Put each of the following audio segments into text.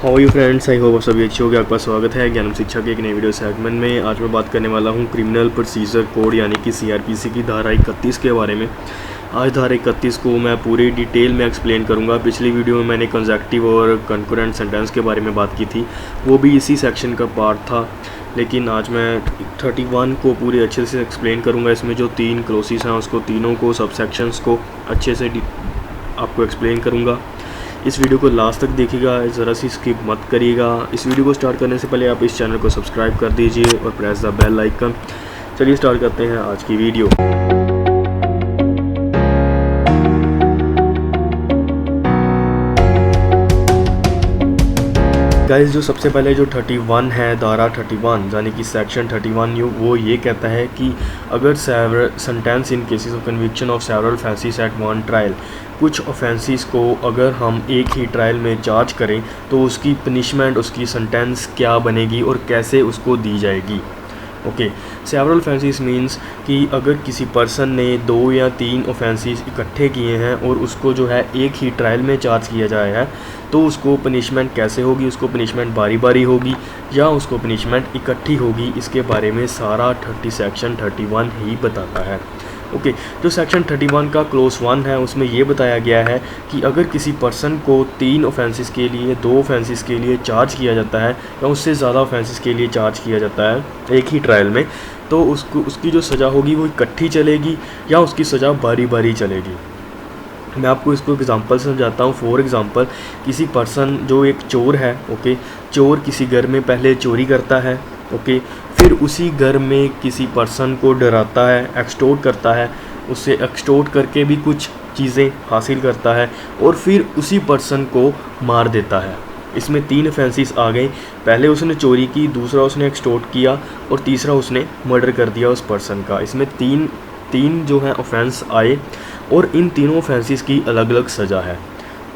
How you friends, I hope सभी अच्छे होंगे। आपका स्वागत है ज्ञानम शिक्षा के एक नए वीडियो सेगमेंट में। आज मैं बात करने वाला हूं क्रिमिनल प्रोसीजर कोड यानी कि सीआरपीसी की धारा 31 के बारे में। आज धारा 31 को मैं पूरी डिटेल में एक्सप्लेन करूंगा। पिछली वीडियो में मैंने कंसेक्टिव और कंकरेंट सेंटेंस के बारे में बात की थी, वो भी इसी सेक्शन का पार्ट था। लेकिन आज मैं 31 को पूरे अच्छे से एक्सप्लेन करूँगा। इसमें जो 3 क्लॉसेस हैं उसको तीनों को सब सेक्शंस को अच्छे से आपको एक्सप्लेन करूँगा। इस वीडियो को लास्ट तक देखिएगा, ज़रा सी स्किप मत करिएगा। इस वीडियो को स्टार्ट करने से पहले आप इस चैनल को सब्सक्राइब कर दीजिए और प्रेस द बेल आइकन। चलिए स्टार्ट करते हैं आज की वीडियो। गाइस, जो सबसे पहले जो 31 है, धारा 31 यानी कि सेक्शन 31 वो ये कहता है कि अगर sentence in cases of conviction of several offences at one trial, कुछ ऑफेंसेस को अगर हम एक ही ट्रायल में चार्ज करें तो उसकी पनिशमेंट, उसकी सेंटेंस क्या बनेगी और कैसे उसको दी जाएगी। ओके, सेवरल ऑफेंसेस मींस कि अगर किसी पर्सन ने 2 या 3 ऑफेंसेस इकट्ठे किए हैं और उसको जो है एक ही ट्रायल में चार्ज किया जाए है, तो उसको पनिशमेंट कैसे होगी, उसको पनिशमेंट बारी बारी होगी या उसको पनिशमेंट इकट्ठी होगी, इसके बारे में सारा सेक्शन 31 ही बताता है। ओके, जो सेक्शन 31 का क्लोज 1 है उसमें ये बताया गया है कि अगर किसी पर्सन को 3 ऑफेंसेस के लिए, 2 ऑफेंसेस के लिए चार्ज किया जाता है या उससे ज़्यादा ऑफेंसेस के लिए चार्ज किया जाता है एक ही ट्रायल में, तो उसकी जो सज़ा होगी वो इकट्ठी चलेगी या उसकी सज़ा बारी बारी चलेगी। मैं आपको इसको एग्जांपल से समझाता हूँ। फॉर एग्जांपल, किसी पर्सन जो एक चोर है, ओके, चोर किसी घर में पहले चोरी करता है, ओके, फिर उसी घर में किसी पर्सन को डराता है, एक्सटॉर्ट करता है, उससे एक्सटॉर्ट करके भी कुछ चीज़ें हासिल करता है और फिर उसी पर्सन को मार देता है। इसमें 3 ऑफेंसेस आ गए। पहले उसने चोरी की, दूसरा उसने एक्सटॉर्ट किया और तीसरा उसने मर्डर कर दिया उस पर्सन का। इसमें तीन जो है ऑफेंस आए और इन तीनों ऑफेंसेस की अलग अलग सज़ा है।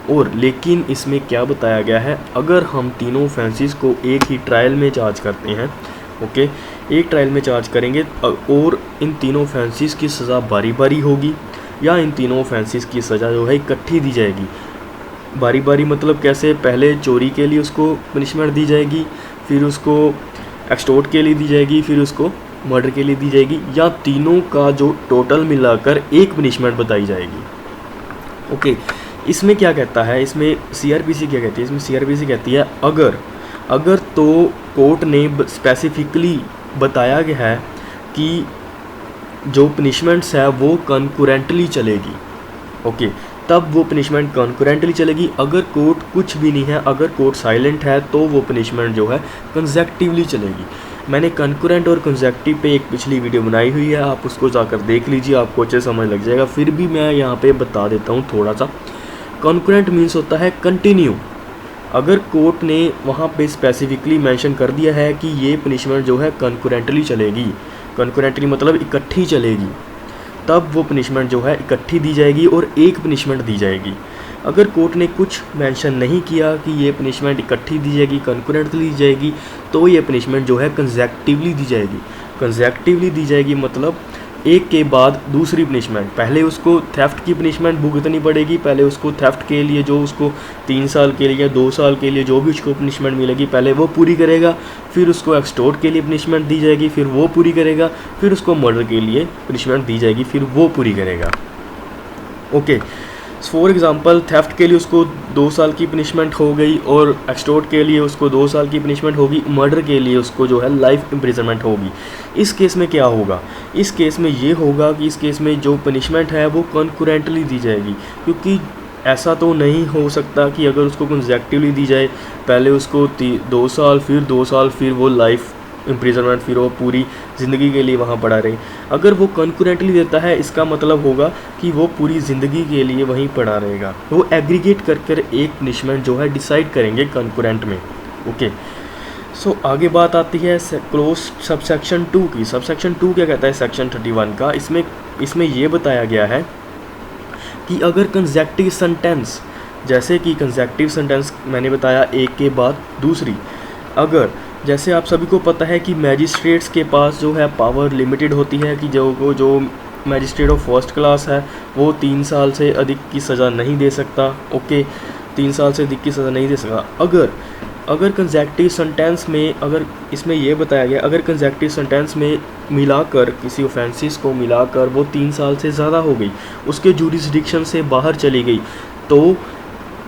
और लेकिन इसमें क्या बताया गया है, अगर हम तीनों ऑफेंसेस को एक ही ट्रायल में चार्ज करते हैं, ओके, एक ट्रायल में चार्ज करेंगे और इन तीनों ऑफेंसेस की सज़ा बारी बारी होगी या इन तीनों ऑफेंसेस की सज़ा जो है इकट्ठी दी जाएगी। बारी बारी मतलब कैसे, पहले चोरी के लिए उसको पनिशमेंट दी जाएगी, फिर उसको एक्सटॉर्ट के लिए दी जाएगी, फिर उसको मर्डर के लिए दी जाएगी, या तीनों का जो टोटल मिलाकर एक पनिशमेंट बताई जाएगी। ओके, इसमें क्या कहता है, इसमें सीआरपीसी क्या कहती है, इसमें सीआरपीसी कहती है अगर तो कोर्ट ने स्पेसिफिकली बताया गया है कि जो पनिशमेंट्स है वो कंकरेंटली चलेगी, ओके, तब वो पनिशमेंट कंकरेंटली चलेगी। अगर कोर्ट कुछ भी नहीं है, अगर कोर्ट साइलेंट है, तो वो पनिशमेंट जो है कंसेक्टिवली चलेगी। मैंने कंकरेंट और कंसेक्टिव पे एक पिछली वीडियो बनाई हुई है, आप उसको जाकर देख लीजिए, आपको अच्छे समझ लग जाएगा। फिर भी मैं यहाँ पे बता देता हूँ थोड़ा सा। कंकरेंट मीन्स होता है कंटिन्यू। अगर कोर्ट ने वहाँ पे स्पेसिफिकली मेंशन कर दिया है कि ये पनिशमेंट जो है कंकरेंटली चलेगी, कंकरेंटली मतलब इकट्ठी चलेगी, तब वो पनिशमेंट जो है इकट्ठी दी जाएगी और एक पनिशमेंट दी जाएगी। अगर कोर्ट ने कुछ मेंशन नहीं किया कि ये पनिशमेंट इकट्ठी दी जाएगी, कंकरेंटली दी जाएगी, तो ये पनिशमेंट जो है कंसेक्टिवली दी जाएगी। कंसेक्टिवली दी जाएगी मतलब एक के बाद दूसरी पनिशमेंट। पहले उसको थेफ्ट की पनिशमेंट भुगतनी पड़ेगी, पहले उसको थेफ्ट के लिए जो उसको 3 साल के लिए या 2 साल के लिए जो भी उसको पनिशमेंट मिलेगी पहले वो पूरी करेगा, फिर उसको एक्सटॉर्ट के लिए पनिशमेंट दी जाएगी, फिर वो पूरी करेगा, फिर उसको मर्डर के लिए पनिशमेंट दी जाएगी, फिर वो पूरी करेगा। ओके, फॉर एग्जांपल, थेफ्ट के लिए उसको 2 साल की पनिशमेंट हो गई और एक्सटॉर्ट के लिए उसको 2 साल की पनिशमेंट होगी, मर्डर के लिए उसको जो है लाइफ इम्प्रिजनमेंट होगी। इस केस में क्या होगा, इस केस में ये होगा कि इस केस में जो पनिशमेंट है वो कंकरेंटली दी जाएगी, क्योंकि ऐसा तो नहीं हो सकता कि अगर उसको कंसेक्टिवली दी जाए, पहले उसको 2 साल, फिर 2 साल, फिर वो लाइफ इम्प्रिजनमेंट, फिर वो पूरी ज़िंदगी के लिए वहाँ पड़ा रहे। अगर वो कंकरेंटली देता है, इसका मतलब होगा कि वो पूरी ज़िंदगी के लिए वहीं पड़ा रहेगा। वो एग्रीगेट कर एक पनिशमेंट जो है डिसाइड करेंगे कंकरेंट में। ओके, सो आगे बात आती है क्लोज सबसेक्शन 2 की। सबसेक्शन 2 क्या कहता है सेक्शन 31 का, इसमें ये बताया गया है कि अगर कंसेक्टिव सेंटेंस, जैसे कि कंसेक्टिव सेंटेंस मैंने बताया एक के बाद दूसरी, अगर जैसे आप सभी को पता है कि मैजिस्ट्रेट्स के पास जो है पावर लिमिटेड होती है कि जो मैजिस्ट्रेट ऑफ फर्स्ट क्लास है वो 3 साल से अधिक की सज़ा नहीं दे सकता। ओके, 3 साल से अधिक की सज़ा नहीं दे सकता। अगर अगर कंसेक्टिव सेंटेंस में, अगर इसमें ये बताया गया, अगर कंसेक्टिव सेंटेंस में मिलाकर किसी ऑफेंसिस को मिलाकर वो 3 साल से ज़्यादा हो गई, उसके जुरिसडिक्शन से बाहर चली गई, तो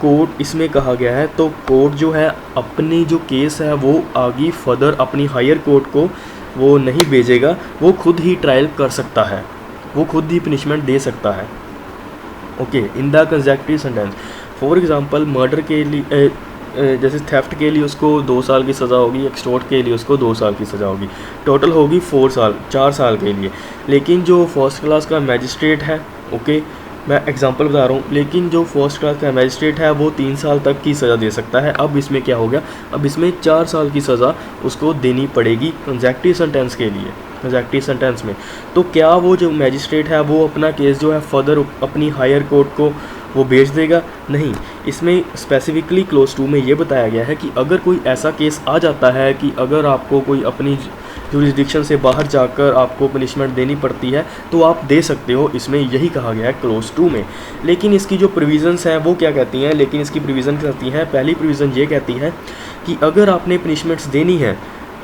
कोर्ट, इसमें कहा गया है, तो कोर्ट जो है अपनी जो केस है वो आगे फर्दर अपनी हायर कोर्ट को वो नहीं भेजेगा, वो खुद ही ट्रायल कर सकता है, वो खुद ही पनिशमेंट दे सकता है। Okay, in the consecutive sentence, for example murder के लिए, जैसे थेफ्ट के लिए उसको 2 साल की सज़ा होगी, एक्सटॉर्ट के लिए उसको 2 साल की सज़ा होगी, टोटल होगी 4 साल के लिए। लेकिन जो फर्स्ट क्लास का मैजिस्ट्रेट है, ओके मैं एग्जांपल बता रहा हूँ, लेकिन जो फर्स्ट क्लास का मैजिस्ट्रेट है वो 3 साल तक की सज़ा दे सकता है। अब इसमें क्या हो गया, अब इसमें 4 साल की सज़ा उसको देनी पड़ेगी कंसेक्टिव सेंटेंस के लिए, कंसेक्टिव सेंटेंस में। तो क्या वो जो मैजिस्ट्रेट है वो अपना केस जो है फर्दर अपनी हायर कोर्ट को वो भेज देगा? नहीं, इसमें स्पेसिफिकली क्लोज 2 में ये बताया गया है कि अगर कोई ऐसा केस आ जाता है कि अगर आपको कोई अपनी जुरिसडिक्शन से बाहर जाकर आपको पनिशमेंट देनी पड़ती है तो आप दे सकते हो, इसमें यही कहा गया है क्लोज 2 में। लेकिन इसकी जो प्रोविज़न्स हैं वो क्या कहती हैं, लेकिन इसकी प्रोविज़न कहती हैं, पहली प्रोविज़न ये कहती है कि अगर आपने पनिशमेंट्स देनी है,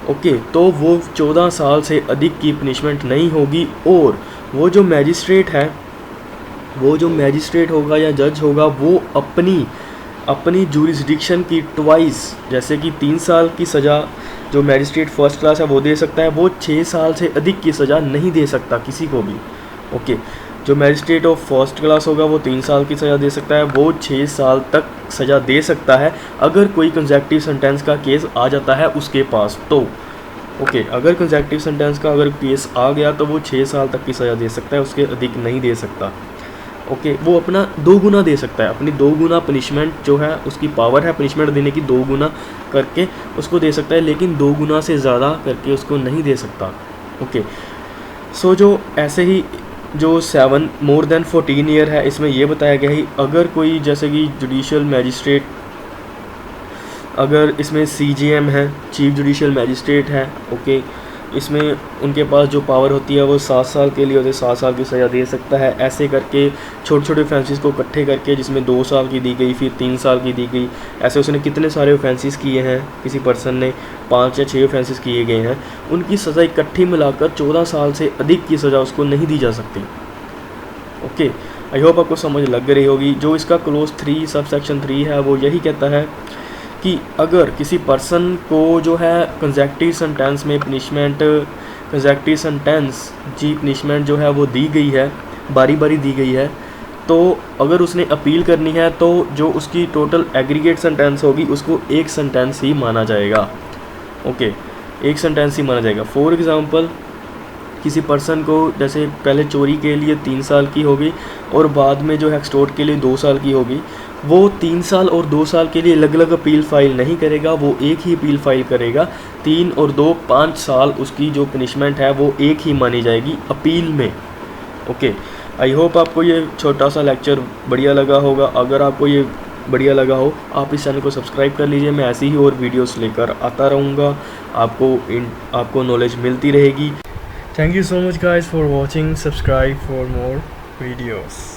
ओके, तो वो 14 साल से अधिक की पनिशमेंट नहीं होगी, और वो जो मैजिस्ट्रेट होगा या जज होगा वो अपनी जुरिसडिक्शन की ट्वाइस, जैसे कि 3 साल की सज़ा जो मैजिस्ट्रेट फर्स्ट क्लास है वो दे सकता है, वो 6 साल से अधिक की सज़ा नहीं दे सकता किसी को भी। ओके, जो मैजिस्ट्रेट ऑफ फर्स्ट क्लास होगा वो 3 साल की सज़ा दे सकता है, वो 6 साल तक सज़ा दे सकता है अगर कोई कंसेक्टिव सेंटेंस का केस आ जाता है उसके पास। तो ओके, अगर कंसेक्टिव सेंटेंस का अगर केस आ गया तो वो 6 साल तक की सज़ा दे सकता है, उसके अधिक नहीं दे सकता। ओके, वो अपना 2 गुना दे सकता है, अपनी 2 गुना पनिशमेंट जो है उसकी पावर है पनिशमेंट देने की, 2 गुना करके उसको दे सकता है, लेकिन 2 गुना से ज़्यादा करके उसको नहीं दे सकता। ओके, सो जो ऐसे ही जो 7 मोर देन 14 ईयर है, इसमें ये बताया गया है अगर कोई जैसे कि जुडिशियल मैजिस्ट्रेट, अगर इसमें CJM है, चीफ जुडिशियल मैजिस्ट्रेट है, ओके, इसमें उनके पास जो पावर होती है वो 7 साल के लिए होते 7 साल की सज़ा दे सकता है। ऐसे करके छोटे छोटे ऑफेंसेस को इकट्ठे करके, जिसमें 2 साल की दी गई, फिर 3 साल की दी गई, ऐसे उसने कितने सारे ऑफेंसेस किए हैं, किसी पर्सन ने 5 या 6 ऑफेंसेस किए गए हैं, उनकी सज़ा इकट्ठी मिलाकर 14 साल से अधिक की सज़ा उसको नहीं दी जा सकती। ओके, आई होप आपको समझ लग रही होगी। जो इसका क्लोज 3 सब सेक्शन 3 है वो यही कहता है कि अगर किसी पर्सन को जो है कंसेक्टिव सेंटेंस में पनिशमेंट, कंसेक्टिव सेंटेंस जी पनिशमेंट जो है वो दी गई है, बारी बारी दी गई है, तो अगर उसने अपील करनी है तो जो उसकी टोटल एग्रीगेट सेंटेंस होगी उसको एक सेंटेंस ही माना जाएगा। ओके, एक सेंटेंस ही माना जाएगा। फॉर एग्ज़ाम्पल, किसी पर्सन को जैसे पहले चोरी के लिए 3 साल की होगी और बाद में जो है एक्सटॉर्ट के लिए 2 साल की होगी, वो 3 साल और 2 साल के लिए अलग अलग अपील फ़ाइल नहीं करेगा, वो एक ही अपील फ़ाइल करेगा। 3 और 2 5 साल उसकी जो पनिशमेंट है वो एक ही मानी जाएगी अपील में। ओके, आई होप आपको ये छोटा सा लेक्चर बढ़िया लगा होगा। अगर आपको ये बढ़िया लगा हो, आप इस चैनल को सब्सक्राइब कर लीजिए, मैं ऐसी ही और वीडियोस लेकर आता रहूँगा, आपको नॉलेज मिलती रहेगी। Thank you so much guys for watching. Subscribe for more videos.